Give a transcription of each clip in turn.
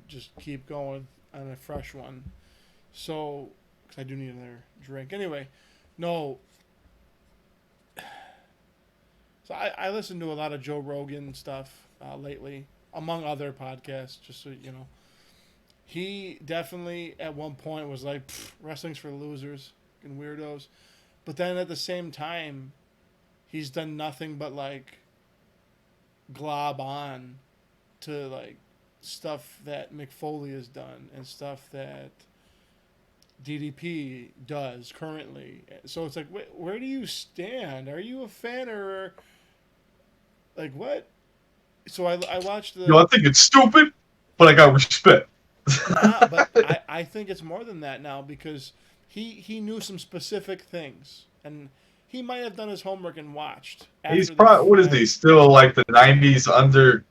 just keep going on a fresh one. So, because I do need another drink. Anyway, no. So I listen to a lot of Joe Rogan stuff lately, among other podcasts. Just so you know, he definitely at one point was like, "Wrestling's for losers and weirdos," but then at the same time, he's done nothing but like glob on to like stuff that Mick Foley has done and stuff that DDP does currently. So it's like, where do you stand? Are you a fan or like what? So I watched I the think it's stupid, but I got respect. nah, but I think it's more than that now because he knew some specific things and he might have done his homework and watched He's after the probably what is he fact. still like the '90s under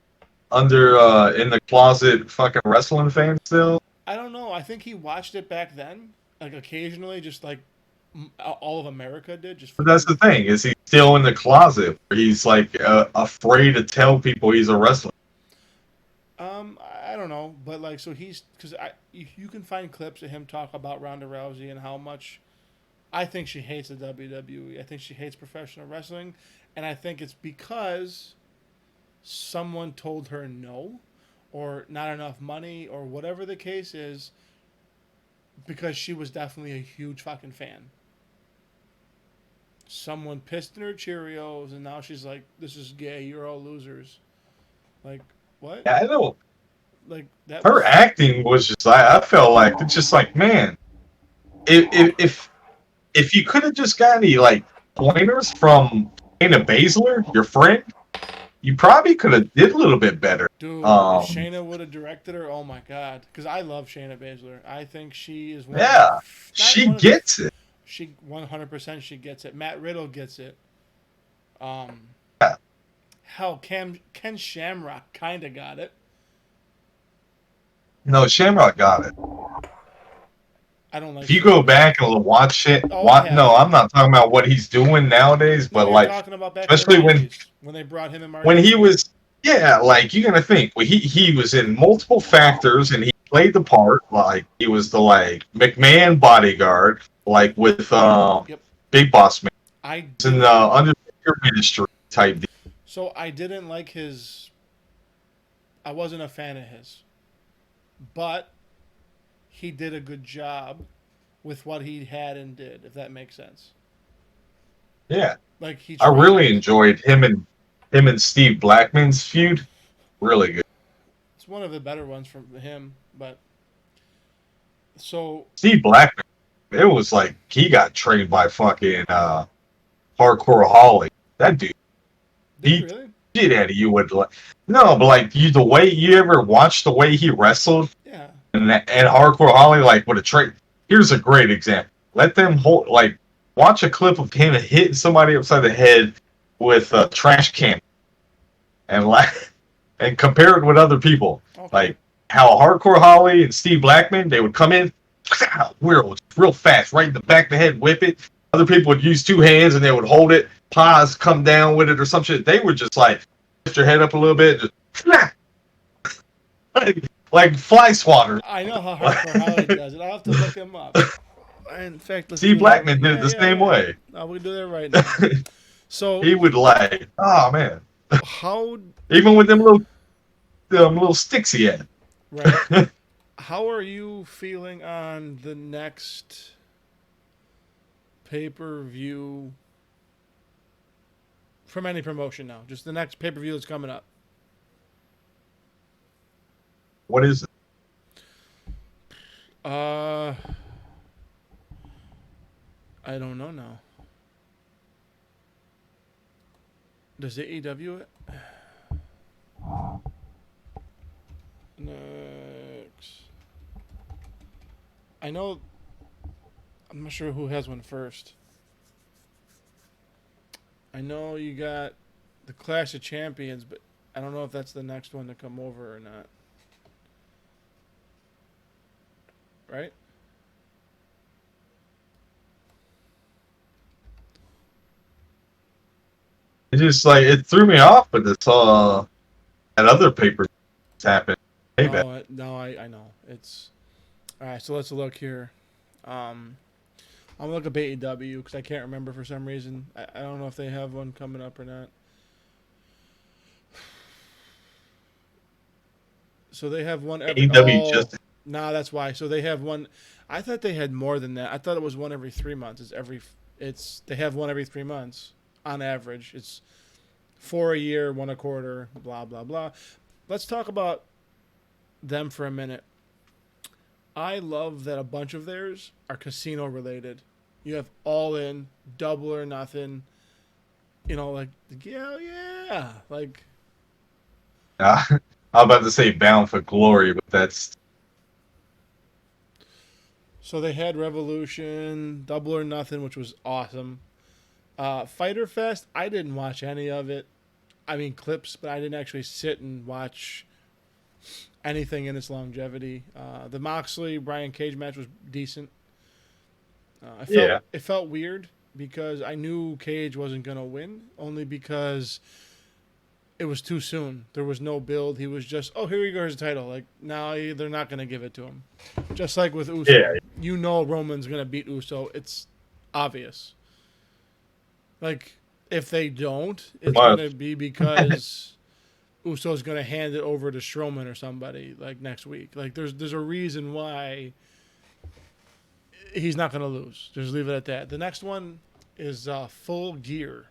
in the closet fucking wrestling fan still? I don't know. I think he watched it back then, like occasionally, just like all of America did, just for But the that's the thing is he's still in the closet where he's like afraid to tell people he's a wrestler. I don't know, but like, so he's because you can find clips of him talk about Ronda Rousey and how much I think she hates the WWE. I think she hates professional wrestling, and I think it's because someone told her no, or not enough money, or whatever the case is. Because she was definitely a huge fucking fan. Someone pissed in her Cheerios, and now she's like, "This is gay. You're all losers." Like, what? Yeah, I know Like that her was acting was just I felt like it's just like man if you could have just got any like pointers from Shayna Baszler, your friend, you probably could have did a little bit better. dude. If Um, Shayna would have directed her, oh my god. Because I love Shayna Baszler. I think she is one of the yeah, not she one of the gets it. she 100% she gets it. Matt Riddle gets it. Um, Yeah. hell, Ken Shamrock kind of got it. No, Shamrock got it. I don't like If you go Shamrock. back and watch it, Oh, I have. no, I'm not talking about what he's doing nowadays, No, but you're like, talking about back in the especially '90s when they brought him and Marty when he Jannetty. was, yeah, like you're gonna think, well, he was in multiple factors and he played the part, like he was the like McMahon bodyguard, like with Yep. Big Boss Man, I it's in the didn't. Undertaker Ministry type deal. So I didn't like his. I wasn't a fan of his, but he did a good job with what he had and did. If that makes sense. Yeah, Like he I really tried. enjoyed him and Steve Blackman's feud. Really good. It's one of the better ones from him. But so Steve Blackman, it was like he got trained by fucking Hardcore Holly. That dude did he beat really? the shit out of you with like no, but like the way you ever watched the way he wrestled Yeah. and Hardcore Holly like with a trade. Here's a great example. Let them hold like watch a clip of him hitting somebody upside the head with a trash can and like and compare it with other people. Okay. Like how Hardcore Holly and Steve Blackman they would come in real fast, right in the back of the head, whip it. Other people would use two hands and they would hold it, pause, come down with it or some shit. They would just like lift your head up a little bit, just like fly swatter. I know how Hardcore Holly does it. I'll have to look him up. In fact, let's Steve do that. Blackman did it Yeah, the yeah, same yeah. way. We can do that right now. So He would like, oh man, how even with them little sticks he had. right? How are you feeling on the next pay per view from any promotion now? Just the next pay per view that's coming up. What is it? Uh, I don't know now. Does AEW it? Next. I know. I'm not sure who has one first. I know you got the Clash of Champions, but I don't know if that's the next one to come over or not. Right? It just like it threw me off, but it's that other paper happened. Payback. I know. It's all right. So let's look here. I'm gonna look up AEW because I can't remember for some reason. I don't know if they have one coming up or not. So they have one every. AEW Oh, just nah, that's why. So they have one. I thought they had more than that. I thought it was one every 3 months. It's they have one every 3 months on average. It's 4 a year, one a quarter. Blah blah blah. Let's talk about them for a minute. I love that a bunch of theirs are casino related. You have All In, Double or Nothing. Like yeah, like I'm about to say Bound for Glory, but that's so they had Revolution, Double or Nothing, which was awesome. Fighter Fest, I didn't watch any of it. I mean clips, but I didn't actually sit and watch anything in its longevity. The Moxley Brian Cage match was decent. It felt weird because I knew Cage wasn't gonna win, only because it was too soon. There was no build. He was just, oh, here you go, here's a title. Like, now they're not gonna give it to him. Just like with Uso, Roman's gonna beat Uso. It's obvious. Like, if they don't, it's gonna be because Uso's gonna hand it over to Strowman or somebody like next week. Like, there's a reason why he's not gonna lose. Just leave it at that. The next one is Full Gear,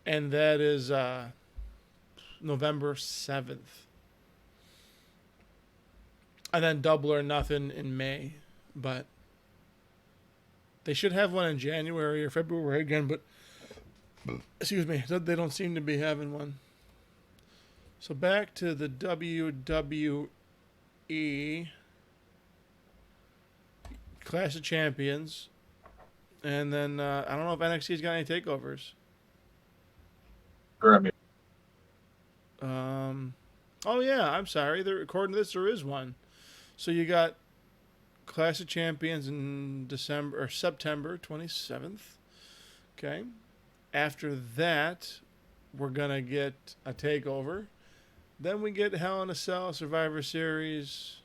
and that is November 7th. And then Double or Nothing in May. But they should have one in January or February again, but excuse me, they don't seem to be having one. So back to the WWE Clash of Champions. And then I don't know if NXT's got any takeovers. Grammy. Oh yeah, I'm sorry. According to this, there is one. So you got Clash of Champions in September 27th. Okay. After that, we're gonna get a takeover. Then we get Hell in a Cell, Survivor Series,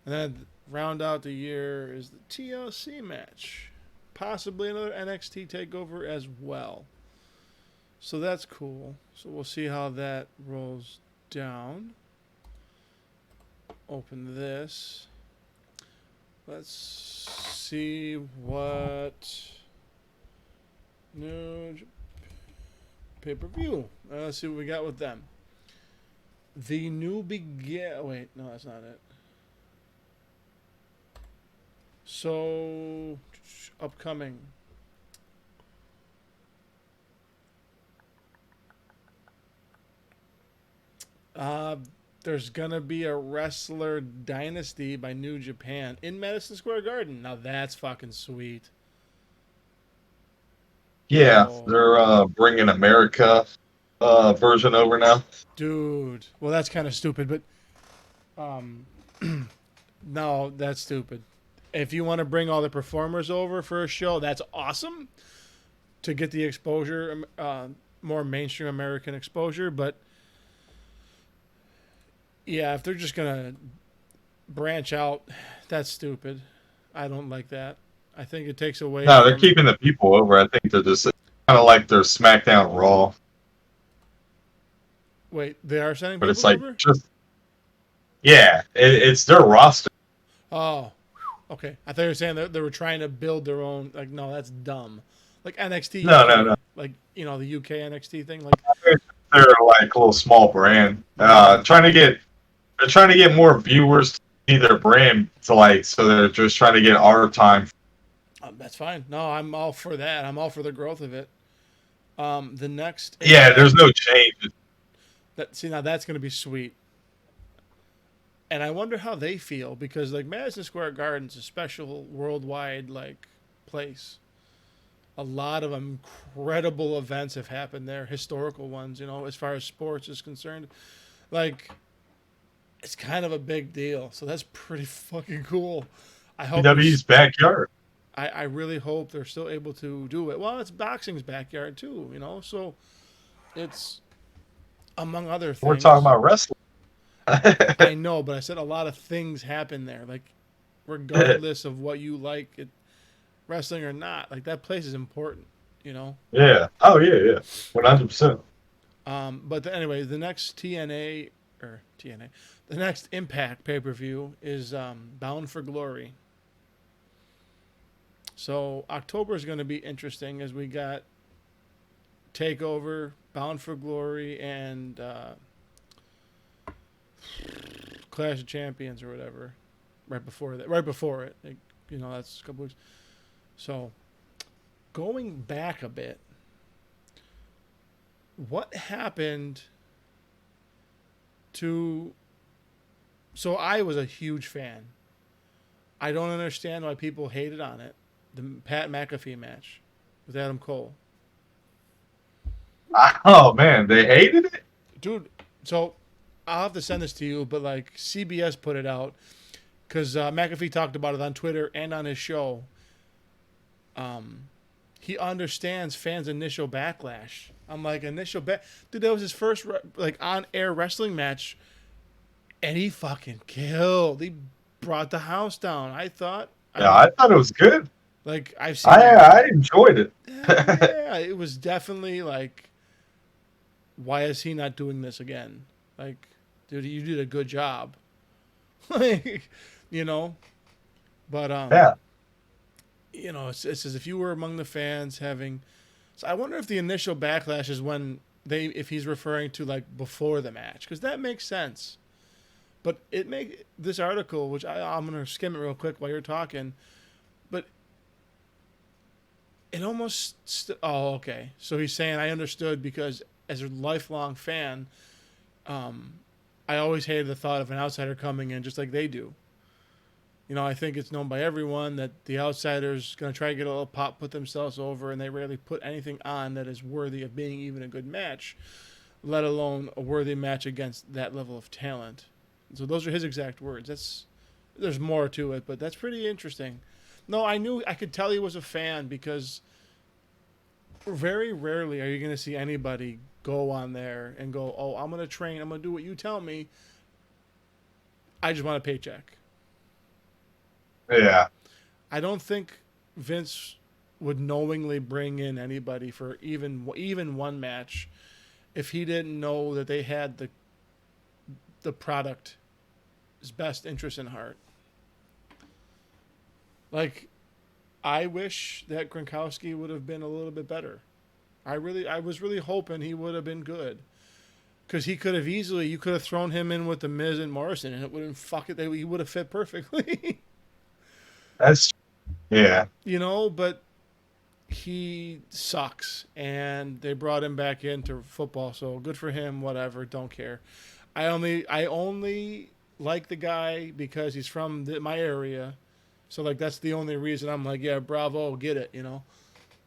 and then round out the year is the TLC match, possibly another NXT takeover as well. So that's cool. So we'll see how that rolls down. Open this. Let's see what new pay-per-view. Let's see what we got with them. The new Wait, no, that's not it. So, upcoming. There's gonna be a Wrestler Dynasty by New Japan in Madison Square Garden. Now that's fucking sweet. Yeah, they're bringing America version over now. Dude, well that's kind of stupid, but no, that's stupid. If you want to bring all the performers over for a show, that's awesome to get the exposure, more mainstream American exposure, but yeah, if they're just gonna branch out, that's stupid. I don't like that. I think it takes away. No, they're keeping the people over. I think they're just kind of like their SmackDown Raw. Wait, they are sending but people it's like over? just it's their roster. Oh, okay. I thought you were saying that they were trying to build their own. Like, no, that's dumb. Like NXT. No. Like the UK NXT thing. Like they're like a little small brand. They're trying to get more viewers to see their brand to like. So they're just trying to get our time. That's fine. No, I'm all for that. I'm all for the growth of it. The next. Yeah, there's no change. Now that's going to be sweet. And I wonder how they feel because like Madison Square Garden's a special worldwide like place. A lot of incredible events have happened there, historical ones, as far as sports is concerned. Like, it's kind of a big deal. So that's pretty fucking cool. I hope WWE's backyard. I really hope they're still able to do it. Well, it's boxing's backyard too, so it's among other things. We're talking about wrestling. I know, but I said a lot of things happen there. Like, regardless of what you like, wrestling or not, like that place is important. You know. Yeah. Oh yeah, yeah. 100%. But anyway, the next TNA, the next Impact pay per view is Bound for Glory. So October is going to be interesting as we got Takeover, Bound for Glory, and Clash of Champions or whatever. Right before that, right before it, like, that's a couple weeks. So going back a bit, what happened to? So I was a huge fan. I don't understand why people hated on it. The Pat McAfee match with Adam Cole. Oh man, they hated it. Dude, so I'll have to send this to you, but like CBS put it out because McAfee talked about it on Twitter and on his show. He understands fans' initial backlash. I'm like, dude, that was his first like on air wrestling match, and he fucking killed. He brought the house down. I thought. Yeah, I thought it was good. Like I've seen. I enjoyed it. Yeah, it was definitely like, why is he not doing this again? Like, dude, you did a good job. Like, but Yeah. It says if you were among the fans having, so I wonder if the initial backlash is when if he's referring to like before the match, because that makes sense. But this article, which I'm gonna skim it real quick while you're talking, but it almost oh, okay. So he's saying I understood because as a lifelong fan, I always hated the thought of an outsider coming in just like they do. I think it's known by everyone that the outsider's going to try to get a little pop, put themselves over, and they rarely put anything on that is worthy of being even a good match, let alone a worthy match against that level of talent. So those are his exact words. There's more to it, but that's pretty interesting. No, I could tell he was a fan because very rarely are you going to see anybody go on there and go, oh, I'm going to train, I'm going to do what you tell me. I just want a paycheck. Yeah. I don't think Vince would knowingly bring in anybody for even one match if he didn't know that they had the product's best interest in heart. Like, I wish that Gronkowski would have been a little bit better. I was really hoping he would have been good. Because you could have thrown him in with the Miz and Morrison, and it wouldn't he would have fit perfectly. That's yeah. But he sucks, and they brought him back into football, so good for him. Whatever, don't care. I only like the guy because he's from my area, so like that's the only reason I'm like, yeah, bravo, get it,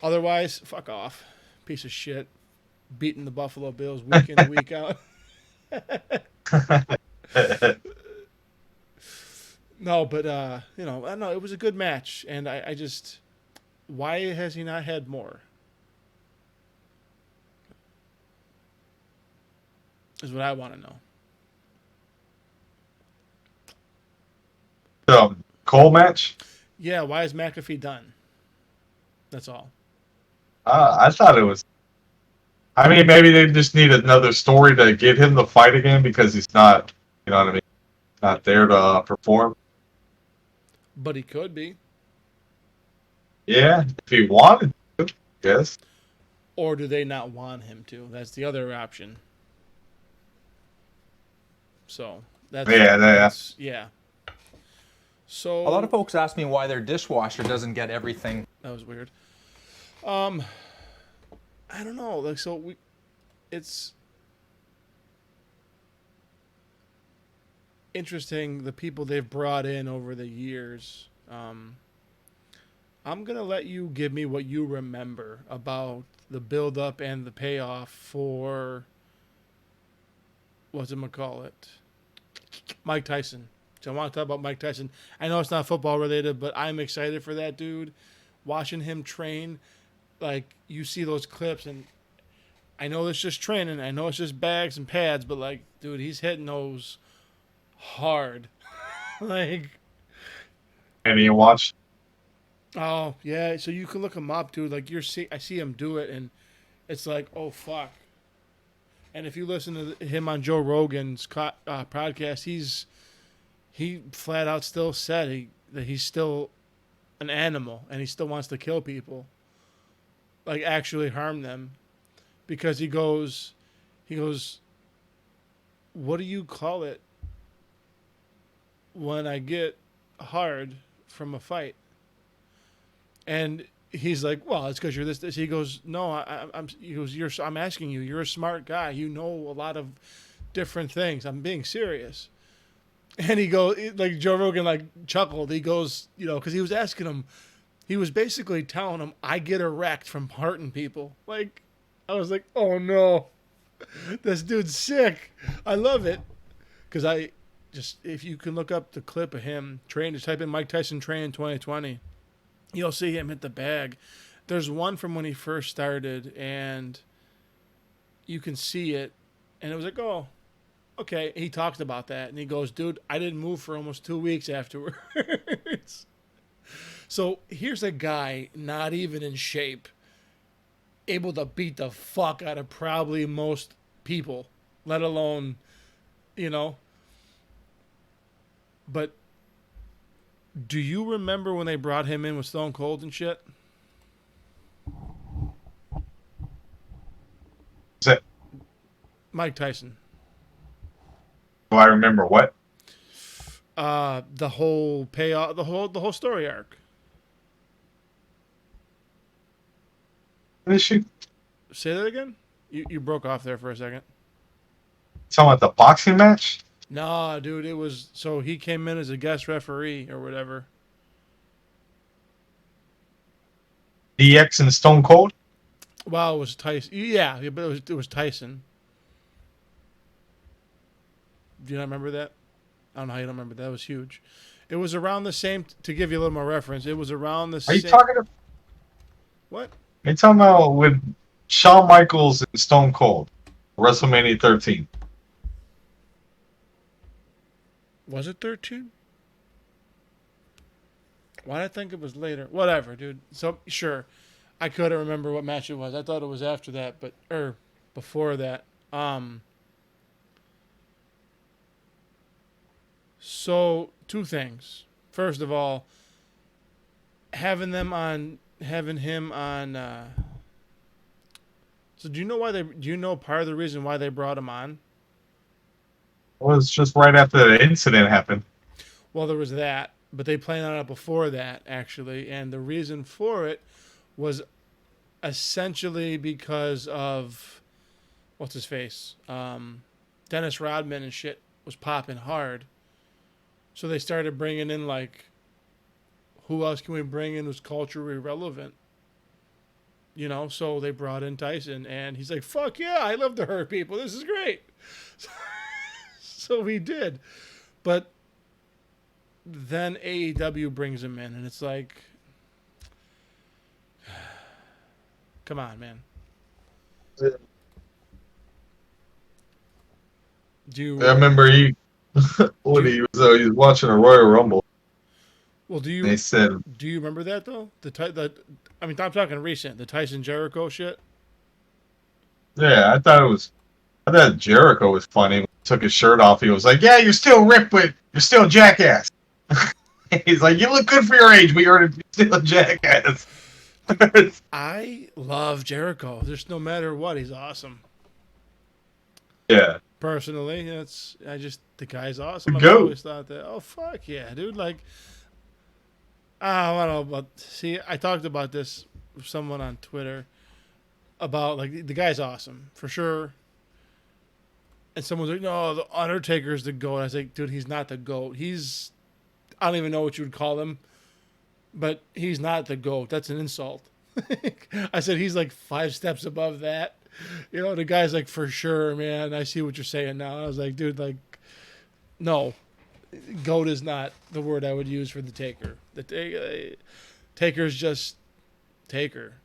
Otherwise, fuck off, piece of shit, beating the Buffalo Bills week in week out. No, but I don't know. It was a good match, and I just, why has he not had more? Is what I want to know. Cole match? Yeah, why is McAfee done? That's all. I thought it was. I mean, maybe they just need another story to get him to fight again because he's not, you know what I mean, not there to perform. But he could be. Yeah, if he wanted to, yes. Or do they not want him to? That's the other option. So yeah. So a lot of folks ask me why their dishwasher doesn't get everything. That was weird. I don't know. Like, so it's interesting the people they've brought in over the years. I'm gonna let you give me what you remember about the build up and the payoff for Mike Tyson. So I want to talk about Mike Tyson. I know it's not football related, but I'm excited for that dude. Watching him train, like you see those clips, and I know it's just training. I know it's just bags and pads, but like, dude, he's hitting those hard. Like, And you watch. oh yeah, so you can look him up, dude. Like I see him do it, and it's like, oh fuck. And if you listen to him on Joe Rogan's podcast, he flat out still said that he's still an animal and he still wants to kill people, like actually harm them, because he goes, what do you call it when I get hard from a fight? And he's like, well, it's because you're this. He goes, no, I'm. He goes, I'm asking you. You're a smart guy. You know a lot of different things. I'm being serious. And he goes, like Joe Rogan, like chuckled. He goes, because he was asking him. He was basically telling him, I get erect from hurting people. Like, I was like, oh no, this dude's sick. I love it. Because if you can look up the clip of him training, just type in Mike Tyson training 2020. You'll see him hit the bag. There's one from when he first started, and you can see it. And it was like, oh, okay. He talked about that, and he goes, dude, I didn't move for almost 2 weeks afterwards. So here's a guy not even in shape, able to beat the fuck out of probably most people, let alone, But do you remember when they brought him in with Stone Cold and shit? Is it, Mike Tyson. do I remember what? The whole payoff, the whole story arc. Is she Say that again? You broke off there for a second. talking about the boxing match? Nah, dude, it was so he came in as a guest referee or whatever. DX and Stone Cold? Well, it was Tyson. Yeah, but it was Tyson. Do you not remember that? I don't know how you don't remember that. That was huge. It was around the same. To give you a little more reference, it was around the Are same. you talking about? What? Are you talking about with Shawn Michaels and Stone Cold, WrestleMania 13? Was it 13? Why did I think it was later? Whatever, dude. So sure, I couldn't remember what match it was. I thought it was after that, but before that. So two things. First of all, having him on. So do you know part of the reason why they brought him on? It was just right after the incident happened. Well, there was that, but they planned on it before that, actually. And the reason for it was essentially because of, what's his face? Dennis Rodman and shit was popping hard. So they started bringing in, like, who else can we bring in who's culturally relevant? So they brought in Tyson, and he's like, fuck yeah, I love to hurt people. This is great. So he did. But then AEW brings him in, and it's like, come on, man. I remember he was watching a Royal Rumble. Well, They said, do you remember that though? I'm talking recent, the Tyson Jericho shit. yeah, I thought Jericho was funny. When he took his shirt off, he was like, "Yeah, you're still ripped, but you're still a jackass." He's like, "You look good for your age, but you're still a jackass." I love Jericho. Just no matter what, he's awesome. Yeah. Personally, the guy's awesome. I've Go. always thought that. Oh fuck yeah, dude! Like, I don't know, but see, I talked about this with someone on Twitter about like the guy's awesome for sure. And someone's like, "No, the Undertaker's the GOAT." I was like, "Dude, he's not the GOAT. I don't even know what you would call him, but he's not the GOAT. That's an insult." I said he's like 5 steps above that. The guy's like, for sure, man. I see what you're saying now. I was like, dude, like, no, GOAT is not the word I would use for the Taker. The Taker's just Taker.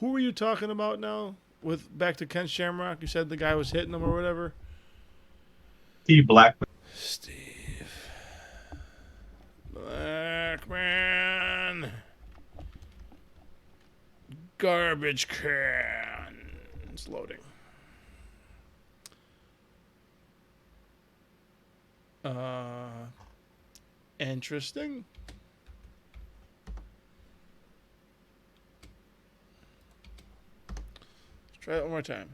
Who were you talking about now? with back to Ken Shamrock? You said the guy was hitting him or whatever. Steve Blackman. Steve Blackman. Garbage can. It's loading. Interesting. Let's try it one more time.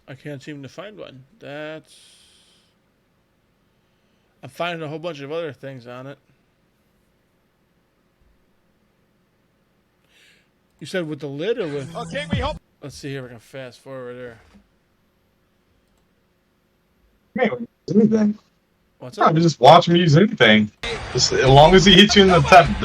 I can't seem to find one. I'm finding a whole bunch of other things on it. You said with the lid or with? Okay, we hope. Let's see here. We can fast forward there. Man, anything. What's I up? just watch him use anything. Just as long as he hits you in the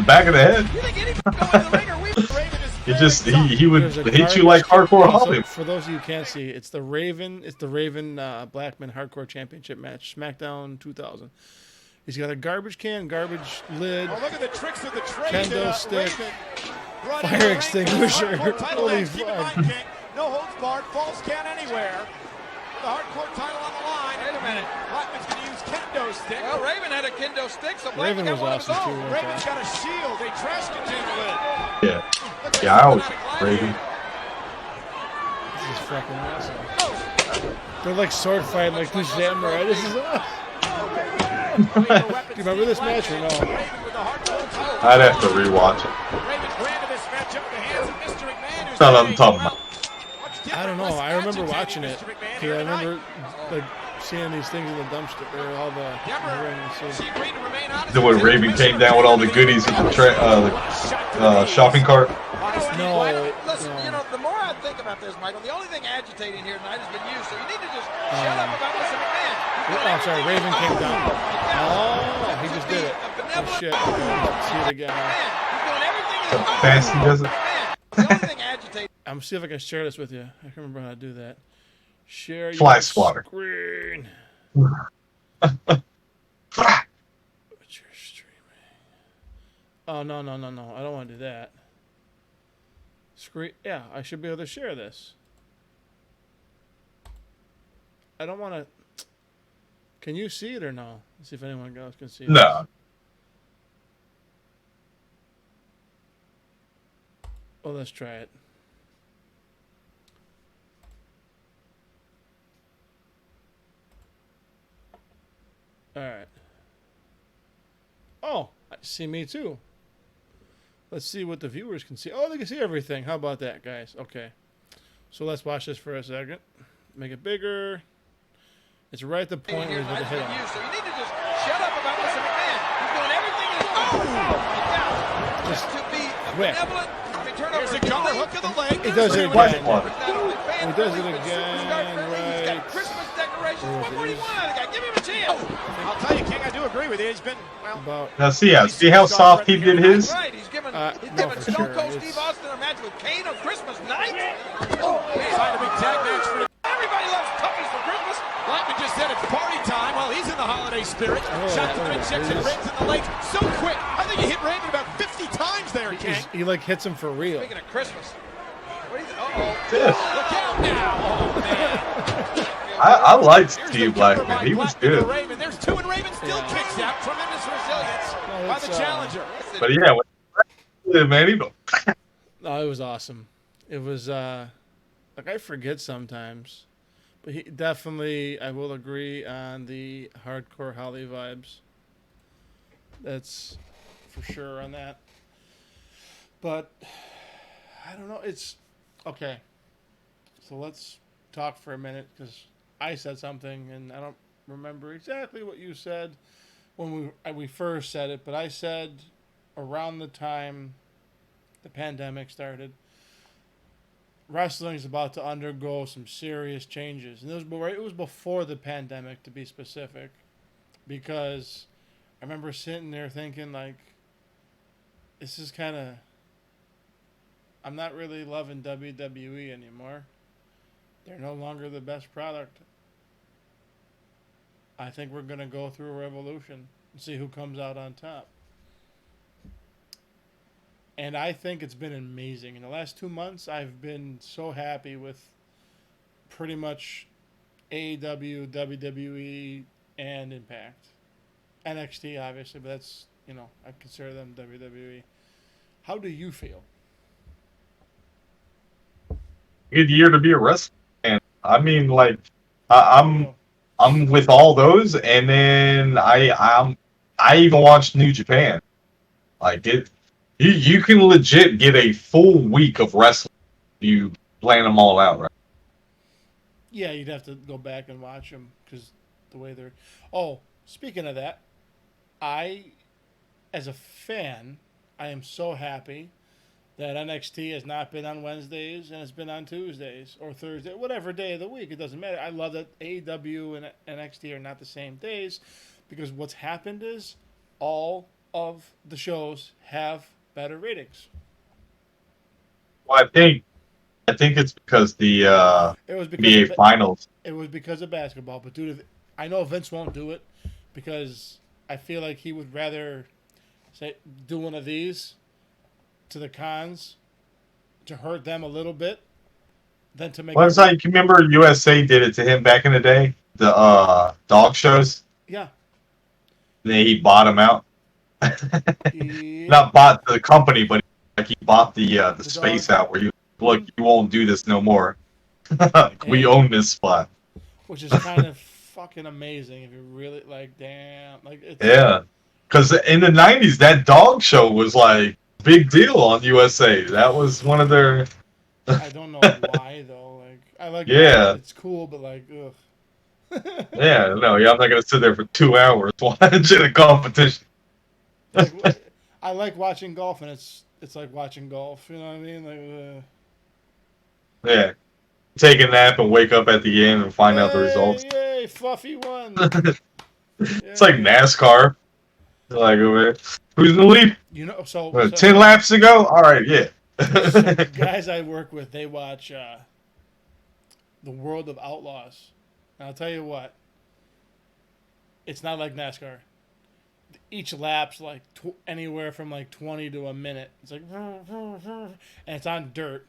back of the head, You think anybody go in the ring or we? Raven is he very just soft. he would There's a hit you like garbage hardcore can. Holly. So for those of you who can't see, it's the Raven. It's the Raven Blackman Hardcore Championship match, SmackDown 2000. He's got a garbage can, garbage lid, Oh, look at the tricks of the trade. Kendo stick, Raven brought in fire the ring. extinguisher. Hardcore title Holy match. Keep in fuck. mind, King, no holds barred, falls count anywhere. The hardcore title on the line. Wait a minute. Blackman's going to use kendo stick. Well, Raven had a kendo stick, so Raven Blackman was got one of his awesome own. too. Raven's got a shield, a trash container lid. Yeah, Look at yeah, I was automatic Raven. light. This is fucking awesome. They're like sword fighting like two samurai. This is awesome. Do you remember this match or no? Raven with the hardcore title. I'd have to rewatch it. Raven's branded this match up in the hands of Mr. McMahon. who's That's what I'm a- talking about. much I don't know. different, I less remember agitated watching it. Mr. McMahon Cause here I tonight. remember like seeing these things in the dumpster or all the ring. So, She agreed to remain honest Then when with Raven Mr. came down with all the goodies in the shopping cart. no, Listen, no. you know, the more I think about this, Michael, the only thing agitating here tonight has been you, so you need to just shut up about Mr. McMahon. Oh, sorry. Raven came down. Oh, he just did it. Oh shit. Okay, see it again. He's doing everything in How his fast he does it. The only thing agitating. I'm see if I can share this with you. I can remember how to do that. Share Fly your swatter. screen. What you're streaming. Oh no. I don't want to do that. Screen. Yeah, I should be able to share this. I don't want to. Can you see it or no? Let's see if anyone else can see it. No, Oh, let's try it. All right. Oh, see me too. Let's see what the viewers can see. Oh, they can see everything. How about that, guys? Okay. So let's watch this for a second. Make it bigger. It's right at the point where Here he's about to tonight hit has him. been you, so you need to just shut up about Mr. McMahon. He's doing everything in his Now, Just to be quick. benevolent, I mean, turn There's over a counter hook to the leg. He does it Fly again. swatter. He does it again, He's got right. Christmas decorations. Where What more do you is it? want out of the guy? Give him a chance. I'll tell you, King, I do agree with you. He's been, well, About now see how soft he did his. Right, he's given, No, given for Stone sure. Cold It's- Steve Austin a match with Kane on Christmas night. trying to be tag match for the. Everybody loves puppies for Christmas. Blackman just said it's party time. Well, he's in the holiday spirit. Oh, Shot to the oh, midsection, please. rings in the legs. So quick. I think he hit Raven about 50 times there, King. he like hits him for real. Speaking of Christmas, what do you think? Uh-oh. This. Look out now. Oh, man. I liked Here's Steve the cover Blackman. by He was Blackman to good. Raven. There's two, and Raven still Yeah. kicks out. Tremendous resilience No, by it's, the challenger. But yeah, man, he No, it was awesome. It was like I forget sometimes, but he definitely I will agree on the hardcore Holly vibes. That's for sure on that. But I don't know. It's okay. So let's talk for a minute because I said something and I don't remember exactly what you said when we first said it, but I said around the time the pandemic started, wrestling is about to undergo some serious changes, and it was before the pandemic, to be specific, because I remember sitting there thinking like, this is kind of, I'm not really loving WWE anymore. They're no longer the best product. I think we're gonna go through a revolution and see who comes out on top. And I think it's been amazing. In the last 2 months, I've been so happy with pretty much AEW, WWE, and Impact. NXT, obviously, but that's, I consider them WWE. How do you feel? Good year to be a wrestler fan. I mean, like, I'm with all those, and then I even watched New Japan. Like it, you can legit get a full week of wrestling if you plan them all out, right? Yeah, you'd have to go back and watch them because the way they're. Oh, speaking of that, as a fan, I am so happy that NXT has not been on Wednesdays and it's been on Tuesdays or Thursday, whatever day of the week. It doesn't matter. I love that AEW and NXT are not the same days because what's happened is all of the shows have better ratings. Well, I think it's because the It was because NBA finals. It was because of basketball, but dude, I know Vince won't do it because I feel like he would rather do one of these to the cons to hurt them a little bit than to make. Well, it's like, you remember USA did it to him back in the day, the dog shows. Yeah. And then he bought him out. Yeah. Not bought the company, but like he bought the space dog. out where you look. You won't do this no more. We And- own this spot. Which is kind of fucking amazing if you really damn, it's Yeah, because in the '90s, that dog show was like big deal on USA. That was one of their. I don't know why though. I like Yeah. it's cool, but ugh. Yeah, no, yeah, I'm not gonna sit there for 2 hours watching a competition. I like watching golf, and it's like watching golf. You know what I mean? Yeah, take a nap and wake up at the end and find out the results. Yay, Fluffy won. It's like NASCAR. Like, who's in the lead? So 10 laps to go. All right, yeah. So the guys I work with, they watch the World of Outlaws. And I'll tell you what, it's not like NASCAR. Each lap's like anywhere from 20 to a minute. It's like, and it's on dirt,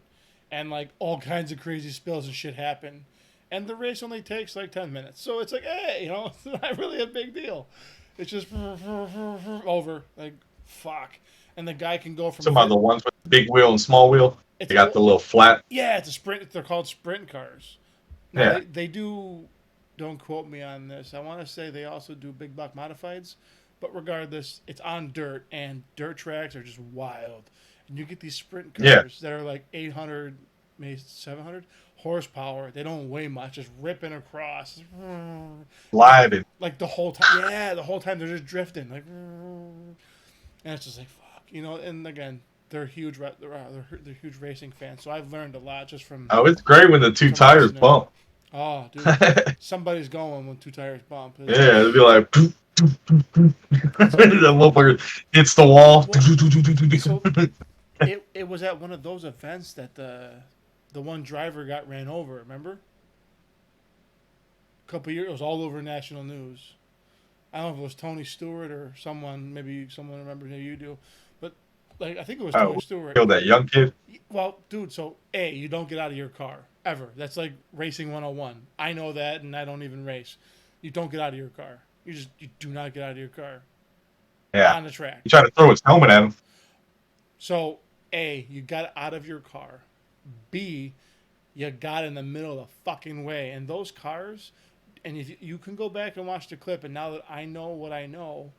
and all kinds of crazy spills and shit happen. And the race only takes 10 minutes. So it's hey, it's not really a big deal. It's just over. Fuck. And the guy can go from. Some of the ones with the big wheel and small wheel. They got the little flat. Yeah, it's a sprint. They're called sprint cars. Now, Yeah. They do. Don't quote me on this. I want to say they also do big block modifieds, but regardless, it's on dirt, and dirt tracks are just wild. And you get these sprint cars that are 800, maybe 700 horsepower. They don't weigh much, just ripping across. Live and The whole time. Yeah, the whole time they're just drifting. And it's just fuck, And again, they're huge. They're huge racing fans. So I've learned a lot just from. oh, it's great when the two tires listening. bump. Oh, dude, somebody's going when two tires bump. Yeah, it'd be like. The motherfucker hits the wall. So it was at one of those events that the one driver got ran over. Remember? A couple years, it was all over national news. I don't know if it was Tony Stewart or someone. Maybe someone remembers. Maybe you do. But I think it was Tony Stewart. Killed that young kid. Well, dude, so you don't get out of your car ever. That's like racing 101. I know that, and I don't even race. You don't get out of your car. You do not get out of your car. Yeah. On the track. He tried to throw his helmet at him. So, you got out of your car. B, you got in the middle of the fucking way. And those cars, and if you can go back and watch the clip, and now that I know what I know,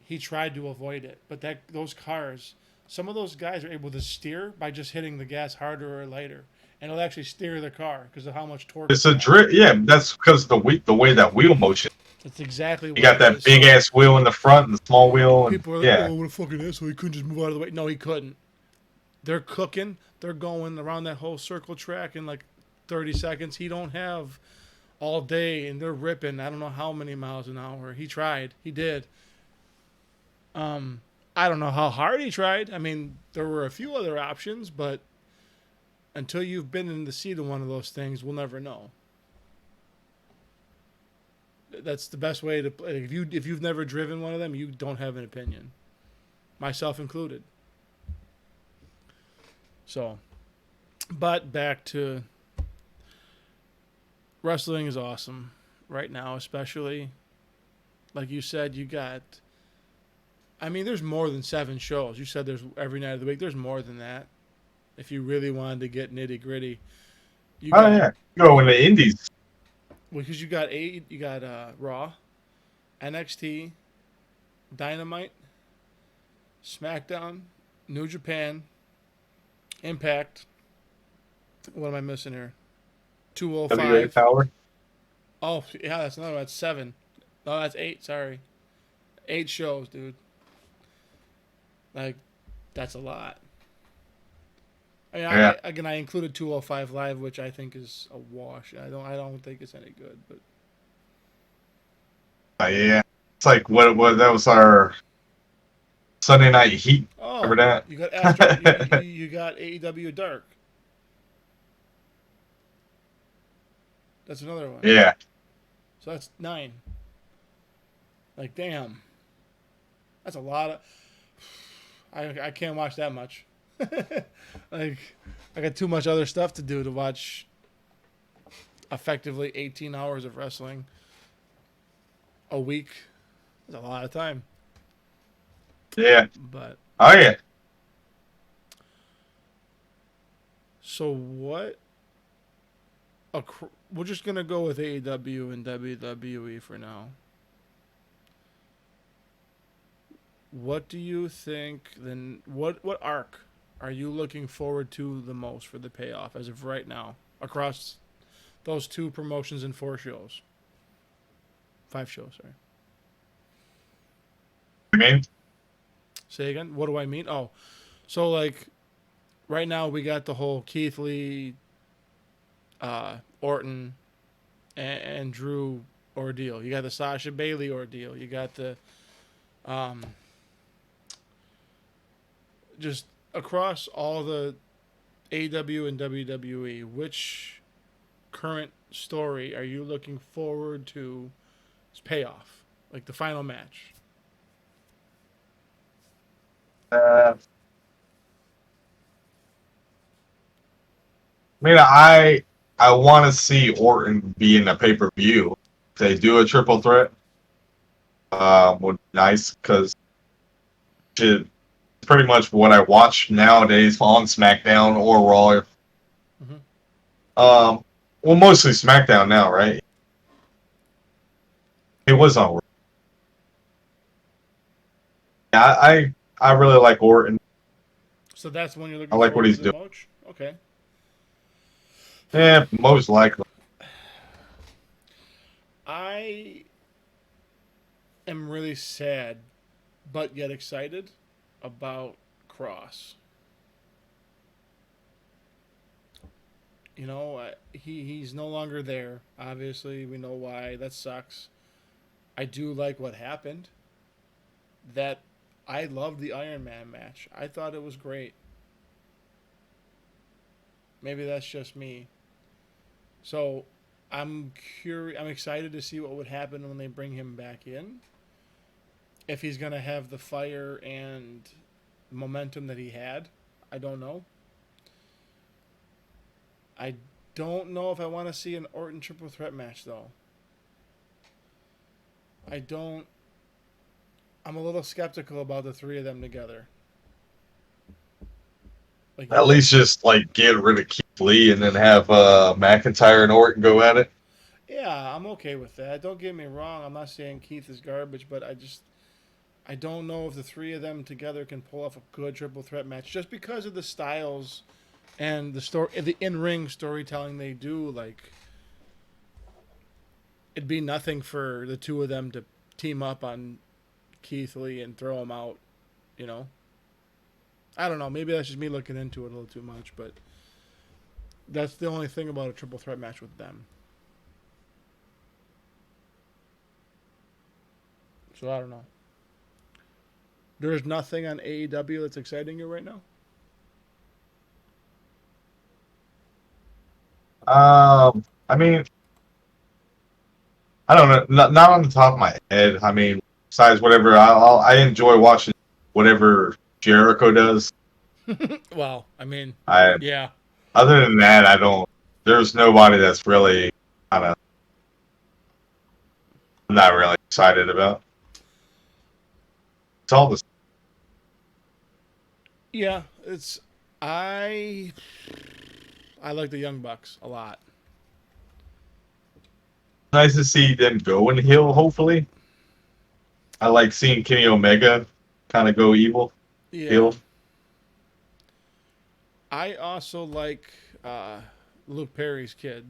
he tried to avoid it. But those cars, some of those guys are able to steer by just hitting the gas harder or lighter. And it'll actually steer the car because of how much torque. It's a drift. Yeah, that's because the way that wheel motion. That's exactly what You got it that is. big ass wheel in the front and the small wheel. And, People are yeah. oh, what a fucking asshole. He couldn't just move out of the way. No, he couldn't. They're cooking. They're going around that whole circle track in 30 seconds. He don't have all day, and they're ripping I don't know how many miles an hour. He tried. He did. I don't know how hard he tried. I mean, there were a few other options, but until you've been in the seat of one of those things, we'll never know. That's the best way to play. If you've never driven one of them, you don't have an opinion. Myself included. So, but back to wrestling is awesome right now, especially like you said. You got. I mean, there's more than 7 shows. You said there's every night of the week. There's more than that. If you really wanted to get nitty gritty, you Oh got, yeah, go in the Indies. because you got Raw, NXT, Dynamite, SmackDown, New Japan, Impact. What am I missing here? WA 205. Power. Oh yeah, that's another one. That's 7. No, that's 8. Sorry, 8 shows, dude. Like, that's a lot. I mean, Yeah. I included 205 Live, which I think is a wash. I don't think it's any good. But Yeah, it's like what that was our Sunday Night Heat. oh, Remember that? you got Astro, you got AEW Dark. That's another one. Yeah, So that's 9. Like, damn, that's a lot of. I can't watch that much. Like, I got too much other stuff to do to watch effectively 18 hours of wrestling a week. That's a lot of time. yeah. But Oh yeah. so what? We're just gonna go with AEW and WWE for now. What do you think? Then what arc are you looking forward to the most for the payoff as of right now across those 2 promotions and 4 shows? 5 shows, sorry. I mean, Say again. What do I mean? Oh, so like right now we got the whole Keith Lee, Orton, and Drew ordeal. You got the Sasha Bailey ordeal. You got the just across all the AEW and WWE, which current story are you looking forward to payoff? Like the final match? I mean, I want to see Orton be in a pay-per-view. If they do a triple threat, would be nice because it's pretty much what I watch nowadays on SmackDown or Raw. Mhm. Well, mostly SmackDown now, right? It was on Raw. Yeah, I really like Orton. So that's when you're looking I like forward what he's to the doing. most? Okay. Yeah, most likely. I am really sad, but yet excited about Cross. You know, he's no longer there. Obviously, we know why. That sucks. I do like what happened. That I loved the Iron Man match. I thought it was great. Maybe that's just me. So I'm curious. I'm excited to see what would happen when they bring him back in. If he's gonna have the fire and momentum that he had, I don't know. I don't know if I want to see an Orton triple threat match though. I don't. I'm a little skeptical about the 3 of them together. Like, At least just like get rid of Keith Lee and then have McIntyre and Orton go at it. yeah, I'm okay with that. Don't get me wrong. I'm not saying Keith is garbage, but I don't know if the 3 of them together can pull off a good triple threat match just because of the styles and the in-ring storytelling they do. Like, it'd be nothing for the 2 of them to team up on Keith Lee and throw him out, you know. I don't know. Maybe that's just me looking into it a little too much, but that's the only thing about a triple threat match with them. So I don't know. There's nothing on AEW that's exciting you right now? I mean, I don't know. Not on the top of my head. I mean, besides whatever, I enjoy watching whatever Jericho does. Well, I mean, I yeah. Other than that, I don't. There's nobody that's really kind of. I'm not really excited about. It's all the Yeah, it's I I like the Young Bucks a lot. nice to see them go and heal. Hopefully, I like seeing Kenny Omega kind of go evil. Yeah. Heal. I also like Luke Perry's kid.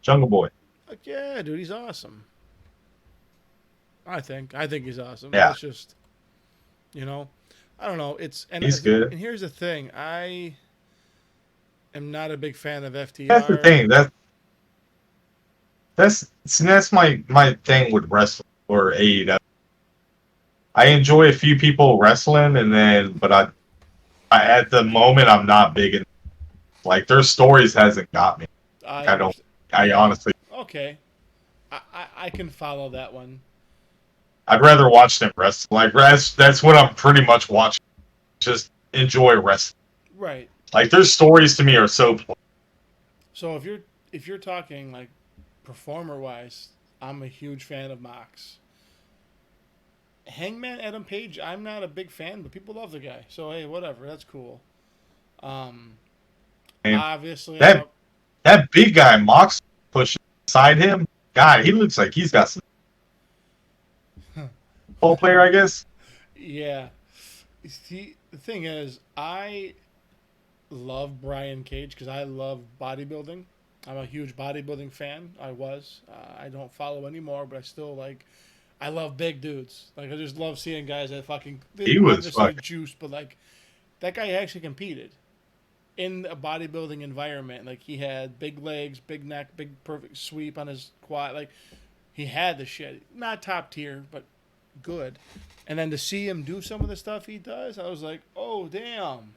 Jungle Boy. Like, yeah, dude, he's awesome. I think he's awesome. Yeah. It's just, you know, I don't know. He's good. And here's the thing: I am not a big fan of FTR. That's the thing. That's my thing with wrestling or AEW. I enjoy a few people wrestling, but I at the moment I'm not big in like their stories hasn't got me. I don't. I honestly, Okay, I can follow that one. I'd rather watch them wrestle. Like that's what I'm pretty much watching. Just enjoy wrestling. Right. Like their stories to me are so. So if you're talking like performer wise, I'm a huge fan of Mox. Hangman Adam Page, I'm not a big fan, but people love the guy. So hey, whatever, that's cool. And Obviously, that big guy Mox pushing beside him. God, he looks like he's got some ball player, I guess. yeah. See, the thing is, I love Brian Cage because I love bodybuilding. I'm a huge bodybuilding fan. I was. I don't follow anymore, but I still like. I love big dudes. Like I just love seeing guys that fucking. He was obviously fucking juice, but like that guy actually competed in a bodybuilding environment. Like he had big legs, big neck, big perfect sweep on his quad. Like he had the shit. Not top tier, but good. And then to see him do some of the stuff he does, I was like, oh damn.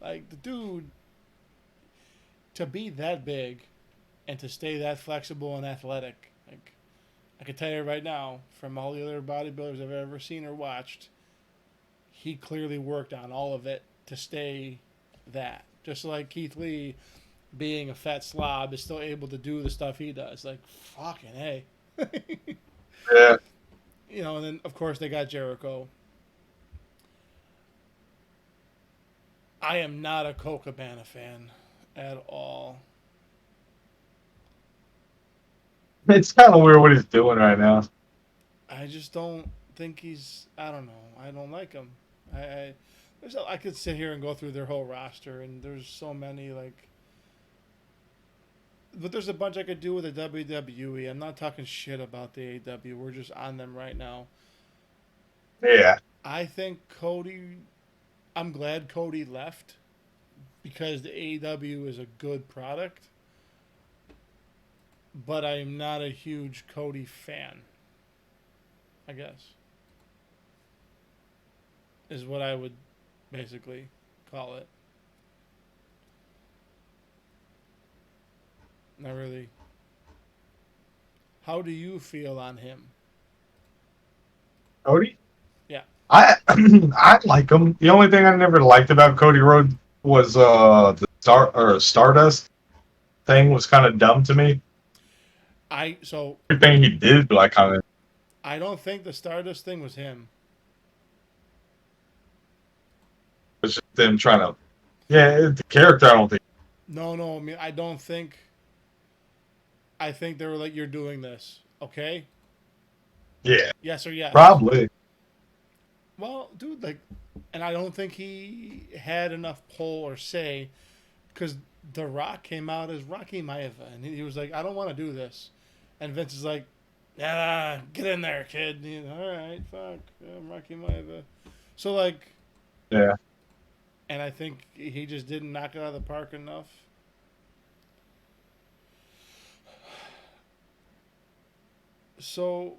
Like the dude to be that big and to stay that flexible and athletic, like I can tell you right now, from all the other bodybuilders I've ever seen or watched, he clearly worked on all of it to stay that. Just like Keith Lee, being a fat slob, is still able to do the stuff he does. Like, fucking hey. Yeah. You know, and then, of course, they got Jericho. I am not a Colt Cabana fan at all. It's kind of weird what he's doing right now. I just don't think he's. I don't know. I don't like him. I could sit here and go through their whole roster, and there's so many like. But there's a bunch I could do with the WWE. I'm not talking shit about the AEW. We're just on them right now. Yeah. I think Cody. I'm glad Cody left because the AEW is a good product. But I'm not a huge Cody fan. I guess. Is what I would basically call it. Not really. How do you feel on him? Cody? Yeah. I like him. The only thing I never liked about Cody Rhodes was the Stardust thing was kind of dumb to me. Everything he did, but I kind of. I don't think the Stardust thing was him. It was just them trying to. Yeah, the character. I don't think. No. I mean, I don't think. I think they were like, "You're doing this, okay?" Yeah. Yes or yes. Probably. Well, dude, like, and I don't think he had enough pull or say, because The Rock came out as Rocky Maivia, and he was like, "I don't want to do this," and Vince is like, "Nah, get in there, kid." And he's, all right, fuck, I'm Rocky Maivia. So like, yeah. And I think he just didn't knock it out of the park enough. So,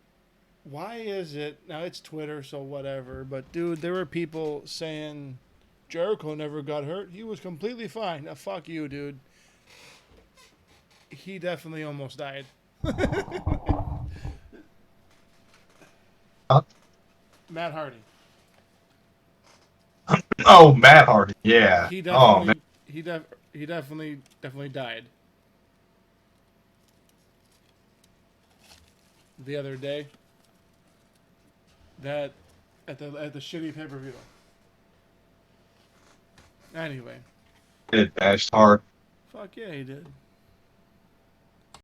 why is it now? It's Twitter, so whatever. But dude, there were people saying Jericho never got hurt. He was completely fine. Now, fuck you, dude. He definitely almost died. Huh? Matt Hardy. Oh, Matt Hardy. Yeah. He Oh definitely, man. he definitely died. The other day. That at the shitty pay-per-view. Anyway, It bashed hard. fuck yeah, he did.